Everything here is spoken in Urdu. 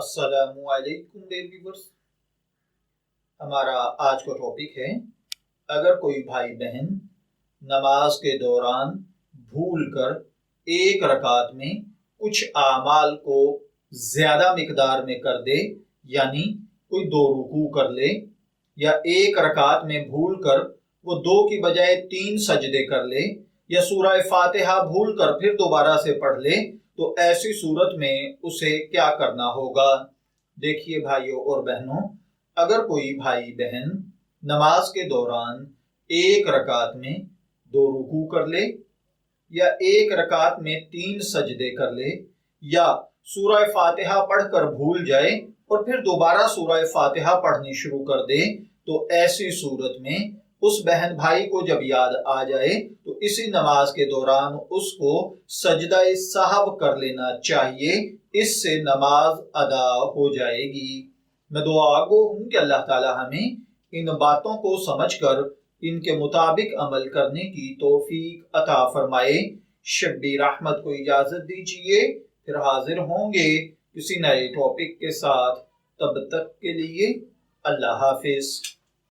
السلام علیکم ڈیئر ویورز، ہمارا آج کا ٹاپک ہے اگر کوئی بھائی بہن نماز کے دوران بھول کر ایک رکعت میں کچھ اعمال کو زیادہ مقدار میں کر دے، یعنی کوئی 2 رکوع کر لے، یا ایک رکعت میں بھول کر وہ 2 کی بجائے 3 سجدے کر لے، یا سورہ فاتحہ بھول کر پھر دوبارہ سے پڑھ لے، تو ایسی صورت میں اسے کیا کرنا ہوگا؟ دیکھیے بھائیوں اور بہنوں، اگر کوئی بھائی بہن نماز کے دوران ایک رکعت میں 2 رکوع کر لے، یا ایک رکعت میں 3 سجدے کر لے، یا سورہ فاتحہ پڑھ کر بھول جائے اور پھر دوبارہ سورہ فاتحہ پڑھنی شروع کر دے، تو ایسی صورت میں اس بہن بھائی کو جب یاد آ جائے تو اسی نماز کے دوران اس کو سجدہ سہو کر لینا چاہیے، اس سے نماز ادا ہو جائے گی۔ میں دعا گو ہوں کہ اللہ تعالی ہمیں ان باتوں کو سمجھ کر ان کے مطابق عمل کرنے کی توفیق عطا فرمائے۔ شبیر احمد کو اجازت دیجیے، پھر حاضر ہوں گے کسی نئے ٹاپک کے ساتھ۔ تب تک کے لیے اللہ حافظ۔